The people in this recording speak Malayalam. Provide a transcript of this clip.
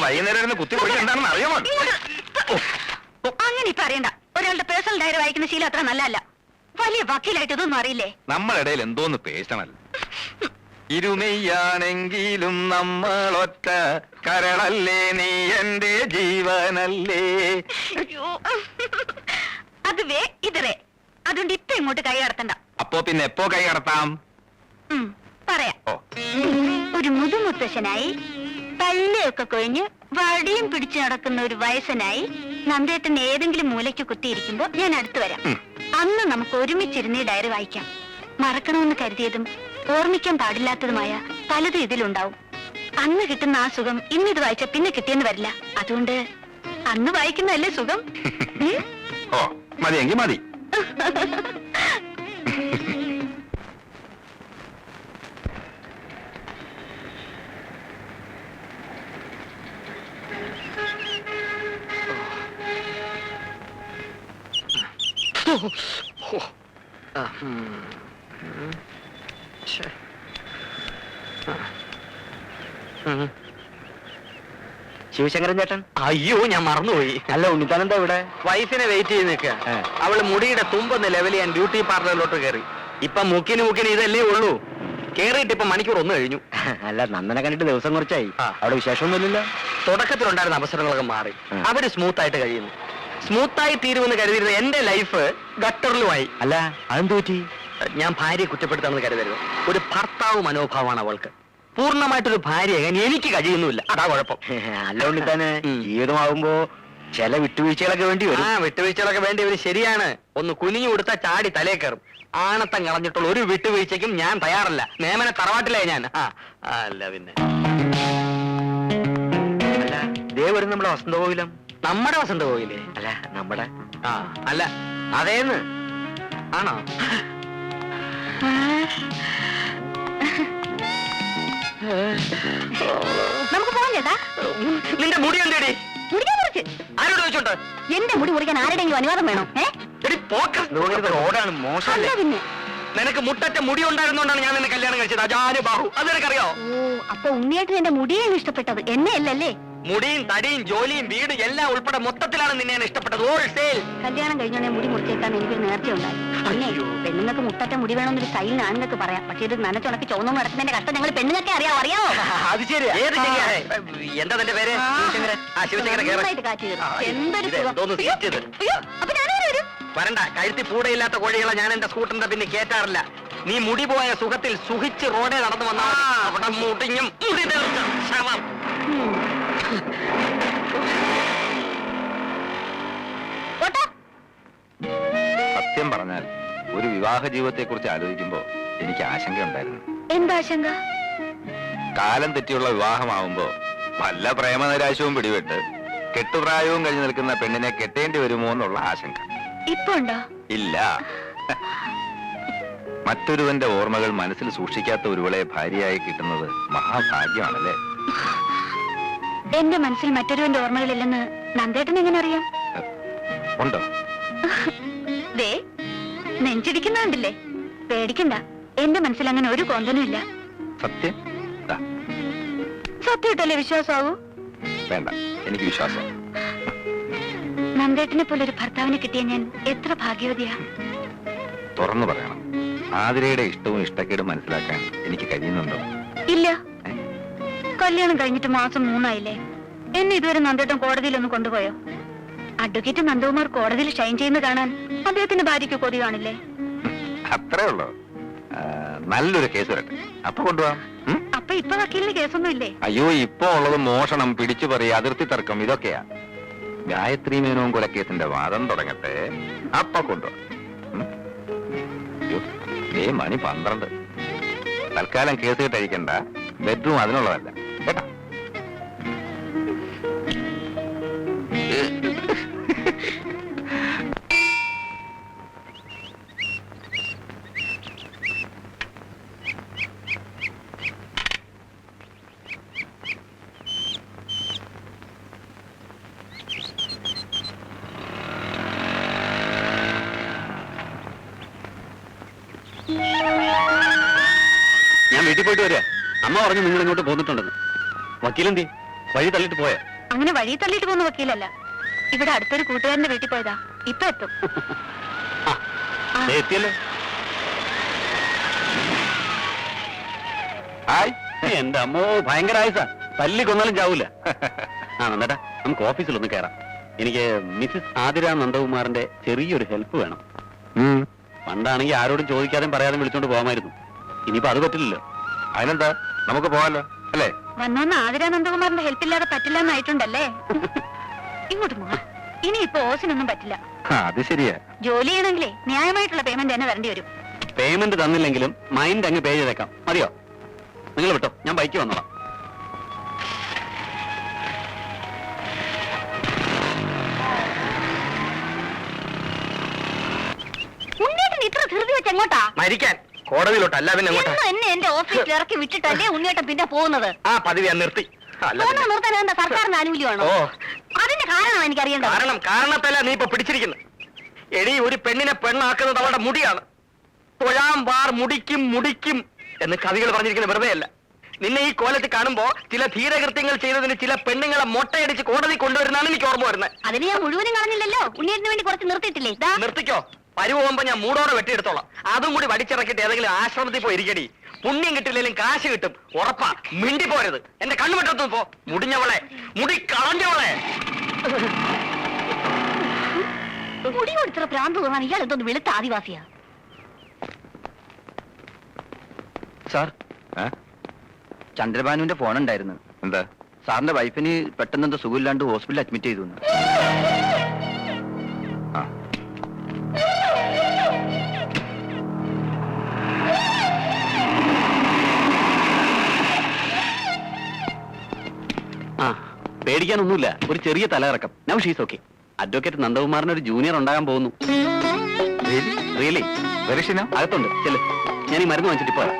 വൈകുന്നേരം കുത്തി എന്താണെന്ന് അറിയാമോ? അങ്ങനെ പറയണ്ട. ഒരാളുടെ പേഴ്സണൽ ഡയറി വായിക്കുന്ന ശീലം അത്ര നല്ലതല്ല. വലിയ വക്കീലായിട്ട് ഇതൊന്നും അറിയില്ലേ? നമ്മളിടയിൽ എന്തോന്ന് പേഴ്സണൽ. ഇരുമയാണെങ്കിലും നമ്മളൊറ്റ കരളല്ലേ, നീ എന്റെ ജീവനല്ലേ. അത് വേ ഇതറേ. അതുകൊണ്ട് ഇപ്പൊ ഇങ്ങോട്ട് കൈ കടത്തണ്ട. അപ്പോ പിന്നെ എപ്പോ കൈ കടത്താം? പറയാം. ഒരു മുതുമുത്തശ്ശനായി പല്ലയൊക്കെ കൊഴിഞ്ഞ് വടിയും പിടിച്ചു നടക്കുന്ന ഒരു വയസ്സനായി നന്ദേട്ടൻ ഏതെങ്കിലും മൂലയ്ക്ക് കുത്തിയിരിക്കുമ്പോ ഞാൻ അടുത്തു വരാം. അന്ന് നമുക്ക് ഒരുമിച്ചിരുന്ന് ഡയറി വായിക്കാം. മറക്കണമെന്ന് കരുതിയതും ഓർമ്മിക്കാൻ പാടില്ലാത്തതുമായ പലതും ഇതിലുണ്ടാവും. അന്ന് കിട്ടുന്ന ആ സുഖം ഇന്നിത് വായിച്ച പിന്നെ കിട്ടിയെന്ന് വരില്ല. അതുകൊണ്ട് അന്ന് വായിക്കുന്നതല്ലേ സുഖം. മതിയെങ്കിൽ മതി. ശിവശങ്കരൻ ചേട്ടൻ? അയ്യോ, ഞാൻ മറന്നുപോയി. അല്ല, ഉണ്ണിത്താനെന്താ ഇവിടെ? വൈഫിനെ വെയിറ്റ് ചെയ്ത് നിൽക്കുക. അവള് മുടിയുടെ തുമ്പൊന്ന് ലെവൽ ചെയ്യാൻ ബ്യൂട്ടി പാർലറിലോട്ട് കയറി. ഇപ്പൊ മുക്കിന് ഇതല്ലേ ഉള്ളൂ. കേറിയിട്ട് ഇപ്പൊ മണിക്കൂർ 1 കഴിഞ്ഞു. അല്ല, നന്ദനെ കണ്ടിട്ട് ദിവസം കുറച്ചായി. അവിടെ വിശേഷമൊന്നുമില്ലല്ലോ. തുടക്കത്തിലുണ്ടായിരുന്ന അവസരങ്ങളൊക്കെ മാറി. അവര് സ്മൂത്ത് ആയിട്ട് കഴിയുന്നു. സ്മൂത്തായി തീരുമെന്ന് കരുതിയിരുന്ന എന്റെ ലൈഫ് ഗട്ടറിലുമായി. അല്ല, അതെന്ത് പറ്റി? ഞാൻ ഭാര്യയെ കുറ്റപ്പെടുത്താമെന്ന് കരുതരുത്. ഒരു ഭർത്താവ് മനോഭാവമാണ് അവൾക്ക്. പൂർണ്ണമായിട്ടൊരു ഭാര്യയാകാൻ എനിക്ക് കഴിയുന്നില്ല. അതാ കുഴപ്പം. അല്ല ഉണ്ണിത്താന്, ജീവിതമാകുമ്പോ ചില വിട്ടുവീഴ്ചകളൊക്കെ വേണ്ടി വരും. വിട്ടുവീഴ്ചകളൊക്കെ വേണ്ടി വരും, ശരിയാണ്. ഒന്ന് കുനിഞ്ഞു കൊടുത്താൽ ചാടി തലേ കയറും. ആണത്തം കളഞ്ഞിട്ടുള്ള ഒരു വിട്ടുവീഴ്ചയ്ക്കും ഞാൻ തയ്യാറല്ല. നേമനെ തറവാട്ടിലേ ഞാൻ. അല്ല പിന്നെ അല്ല, ദേ വരും നമ്മുടെ വസന്തകോവിലം. നമ്മുടെ വസന്തകോവിലേ? അല്ല, നമ്മുടെ. അല്ല, അതേന്ന്. ആണോ? നമുക്ക് പോകാൻ ചേട്ടാ. നിന്റെ മുടി എന്തേടി? ആരോട് ചോദിച്ചോണ്ട്? എന്റെ മുടി മുറിക്കാൻ ആരുടെയെങ്കിലും അനുവാദം വേണോ? റോഡാണ്, മോശമല്ലേ? പിന്നെ നിനക്ക് മുട്ടറ്റ മുടി ഉണ്ടായിരുന്നോണ്ടാണ് ഞാൻ നിന്നെ കല്യാണം കഴിച്ചത്. അജാനു ബാഹു. അത് നിനക്കറിയോ? അപ്പൊ ഉണ്ണിയായിട്ട് എന്റെ മുടിയാണ് ഇഷ്ടപ്പെട്ടത്, എന്നെ അല്ലല്ലേ? മുടിയും തടിയും ജോലിയും വീടും എല്ലാം ഉൾപ്പെടെ മൊത്തത്തിലാണ് നിന്നെ ഞാൻ ഇഷ്ടപ്പെട്ടത്. കല്യാണം കഴിഞ്ഞോടെ മുടി മുറിച്ചേക്കാൻ എനിക്കൊരു നേർച്ച ഉണ്ടായി. പിന്നെ പെണ്ണുങ്ങൾക്ക് മുട്ടറ്റ മുടി വേണമെന്നൊരു സ്റ്റൈലിന് ആണുങ്ങൾക്ക് പറയാം. പക്ഷെ ഇത് നനച്ചുണക്കി ചുവന്നു നടക്കുന്നതിന്റെ കഷ്ടം ഞങ്ങൾ പെണ്ണുങ്ങൾക്ക് അറിയാമോ? അത് ശരിയാ. എന്താ നിന്റെ പേര്? വരണ്ട. കഴുത്തി പൂടയില്ലാത്ത കോഴികളെ ഞാൻ എന്റെ സ്കൂട്ടറിന്റെ പിന്നെ കേറ്റാറില്ല. നീ മുടി പോയ സുഖത്തിൽ സുഖിച്ച് റോഡേ നടന്നു വന്നാൽ അവിടെ മുടിഞ്ഞും ശവം. സത്യം പറഞ്ഞാൽ ഒരു വിവാഹ ജീവിതത്തെ കുറിച്ച് ആലോചിക്കുമ്പോ എനിക്ക് ആശങ്കയുണ്ടായിരുന്നു. എന്താ ആശങ്ക? കാലം തെറ്റിയുള്ള വിവാഹമാവുമ്പോ വല്ല പ്രേമനിരാശവും പിടിപെട്ട് കെട്ടുപ്രായവും കഴിഞ്ഞു നിൽക്കുന്ന പെണ്ണിനെ കെട്ടേണ്ടി വരുമോ എന്നുള്ള ആശങ്ക. ഇപ്പൊ ഉണ്ടോ? ഇല്ല. മറ്റൊരുവന്റെ ഓർമ്മകൾ മനസ്സിൽ സൂക്ഷിക്കാത്ത ഒരുവളെ ഭാര്യയായി കിട്ടുന്നത് മഹാഭാഗ്യമാണല്ലേ? എന്റെ മനസ്സിൽ മറ്റൊരുവന്റെ ഓർമ്മകളില്ലെന്ന് നന്ദേട്ടൻ എങ്ങനെ അറിയാം? ഉണ്ടോ? ദേ, നെഞ്ചിടിക്കുന്നുണ്ടല്ലേ? പേടിക്കണ്ട, എന്റെ മനസ്സിൽ അങ്ങനെ ഒരു കോന്തനും ഇല്ല. സത്യം? സത്യമായിട്ടല്ലേ വിശ്വാസമാവൂ? വേണ്ട, എനിക്ക് വിശ്വാസം. നന്ദേട്ടനെ പോലെ ഒരു ഭർത്താവിനെ കിട്ടിയ ഞാൻ എത്ര ഭാഗ്യവതിയാ. തുറന്നു പറയണം, ആതിരയുടെ ഇഷ്ടവും ഇഷ്ടക്കേടും മനസ്സിലാക്കാൻ എനിക്ക് കഴിയുന്നുണ്ടോ? ഇല്ല. കല്യാണം കഴിഞ്ഞിട്ട് മാസം 3 ആയില്ലേ? എന്നെ ഇതുവരെ നന്ദേട്ടൻ കോടതിയിലൊന്ന് കൊണ്ടുപോയോ? അഡ്വക്കേറ്റ് നന്ദകുമാർ കോടതിയിൽ ഷൈൻ ചെയ്യുന്ന കാണാൻ അദ്ദേഹത്തിന്റെ ഭാര്യയ്ക്ക് കൊതി കാണില്ലേ? അത്രേ ഉള്ളൂ. നല്ലൊരു കേസ് വരട്ടെ, അപ്പൊ കൊണ്ടുപോവാം. അപ്പൊ ഇപ്പൊ വക്കീലിന് കേസൊന്നും ഇല്ലേ? അയ്യോ, ഇപ്പൊ ഉള്ളത് മോഷണം, പിടിച്ചുപറി, അതിർത്തി തർക്കം, ഇതൊക്കെയാ. ഗായത്രി മേനോൻ കൊലക്കേസിന്റെ വാദം തുടങ്ങട്ടെ, അപ്പൊ കൊണ്ടുപോവാം. മണി 12. തൽക്കാലം കേസ് കിട്ടഴിക്കണ്ട. ബെഡ്റൂം അതിനുള്ളതല്ല കേട്ടാ. ഞാൻ വീട്ടിൽ പോയിട്ട് വരിക. അമ്മ പറഞ്ഞു നിങ്ങൾ ഇങ്ങോട്ട് പോന്നിട്ടുണ്ടെന്ന്. വക്കീലെന്തി വഴി തള്ളിട്ട് പോയാ? അങ്ങനെ വഴി തള്ളിയിട്ട് പോകുന്ന വക്കീലല്ല. ഇവിടെ അടുത്തൊരു കൂട്ടുകാരന്റെ വീട്ടിൽ പോയതാ. ഇപ്പൊ എത്തും. ആ. എത്തിയല്ലോ. ഹായ്. എന്റെ അമ്മോ, ഭയങ്കര ആയുസാ. തല്ലി കൊന്നാലും ചാവൂല. ആ നന്ദേട്ടാ, നമുക്ക് ഓഫീസിലൊന്ന് കയറാം. എനിക്ക് മിസ്സിസ് ആതിര നന്ദകുമാറിന്റെ ചെറിയൊരു ഹെൽപ്പ് വേണം. പണ്ടാണെങ്കിൽ ആരോടും ചോദിക്കാതെ പറയാതെ വിളിച്ചോണ്ട് പോകാമായിരുന്നു. ഇനിയിപ്പോ അത് പറ്റില്ലല്ലോ. അതിനെന്താ, നമുക്ക് പോകാലോ അല്ലേ? വന്നോന്ന് ആതിര നന്ദകുമാറിന്റെ ഹെൽപ്പ് ഇല്ലാതെ പറ്റില്ല എന്നായിട്ടുണ്ടല്ലേ? ഇങ്ങോട്ട് പോവാ. ഇനി ഇപ്പൊ ഓസിനൊന്നും പറ്റില്ല. അത് ശരിയാ. ജോലി ചെയ്യണമെങ്കിലേ ന്യായമായിട്ടുള്ള പേയ്മെന്റ് തന്നെ വരേണ്ടി വരും. പേയ്മെന്റ് തന്നില്ലെങ്കിലും മൈൻഡ് അങ്ങ് പേ ചെയ്തേക്കാം. മതിയോ? നിങ്ങൾ വിട്ടോ, ഞാൻ ബൈക്ക് വന്നോളാം. ഉണ്ണിയേട്ടൻ ഇത്ര ധൃതി വെച്ച് എങ്ങോട്ടാ? മരിക്കാൻ കോടതിയിലോട്ട്, അല്ല പിന്നെ എങ്ങോട്ടാ? എന്നും എന്നെ എന്റെ ഓഫീസിൽ ഇറക്കി വിട്ടിട്ടല്ലേ ഉണ്ണിയേട്ടൻ പിന്നെ പോകുന്നത്? ആ പതിവ് ഞാൻ നിർത്തി. അല്ല പോകുന്ന പിന്നെ. നിർത്താൻ എന്താ സർക്കാരിന് ആനുകൂല്യമാണോ? ഓ, അതിന്റെ കാരണം എനിക്കറിയേണ്ടത്. കാരണത്തല്ല നീ ഇപ്പൊ പിടിച്ചിരിക്കുന്നത്. എടി, ഒരു പെണ്ണിനെ പെണ്ണാക്കുന്നത് അവളുടെ മുടിയാണ്. തൊഴാം വാർ മുടിക്കും മുടിക്കും എന്ന് കവികൾ പറഞ്ഞിരിക്കുന്നത് വെറുതെ അല്ല. നിന്നെ ഈ കോലത്തിൽ കാണുമ്പോ ചില ധീരകൃത്യങ്ങൾ ചെയ്തതിന് ചില പെണ്ണുങ്ങളെ മൊട്ടയടിച്ച് കോടതി കൊണ്ടുവരുന്നതാണ് എനിക്ക് ഓർമ്മ വരുന്നത്. അതിന് ഞാൻ മുഴുവനും കളഞ്ഞില്ലല്ലോ. ഉണ്ണിയേട്ടന് വേണ്ടി കുറച്ച് നിർത്തിയിട്ടില്ലേ? ഇതാ. നിർത്തിക്കോ. പരുവുമ്പോ ഞാൻ മൂടോടെ വെട്ടിയെടുത്തോളാം. അതും കൂടി വടിച്ചിറക്കിട്ട് ഏതെങ്കിലും ആശ്രമത്തിൽ പോയി ഇരിക്കടി. പുണ്യം കിട്ടില്ലെങ്കിലും കാശ് കിട്ടും, ഉറപ്പാ. മിണ്ടി പോരുത്. എന്റെ കണ്ണു വെട്ടത്തു പോ. മുടിഞ്ഞവളെ, മുടി കളഞ്ഞവളെ. മുടി കൊടുത്ത പ്രാന്ത് തോന്നാൻ ഇയാൾ എന്തോന്ന് വെളുത്ത ആദിവാസിയാ? സാർ, ചന്ദ്രബാനുവിന്റെ ഫോൺ ഉണ്ടായിരുന്നു. എന്താ? സാറിന്റെ വൈഫിന് പെട്ടെന്ന് എന്തോ സുഖമില്ലാണ്ട് ഹോസ്പിറ്റലിൽ അഡ്മിറ്റ് ചെയ്തു. ആ. ആ, പേടിക്കാനൊന്നുമില്ല. ഒരു ചെറിയ തലയിറക്കം. Now she's okay. അഡ്വക്കേറ്റ് നന്ദകുമാറിന് ഒരു ജൂനിയർ ഉണ്ടാകാൻ പോകുന്നു. റിയലി? വെരിഷിനോ? അകത്തുണ്ട്. ചെല്ല്, ഞാൻ ഈ മരുന്ന് വാങ്ങിച്ചിട്ട് പോരാ.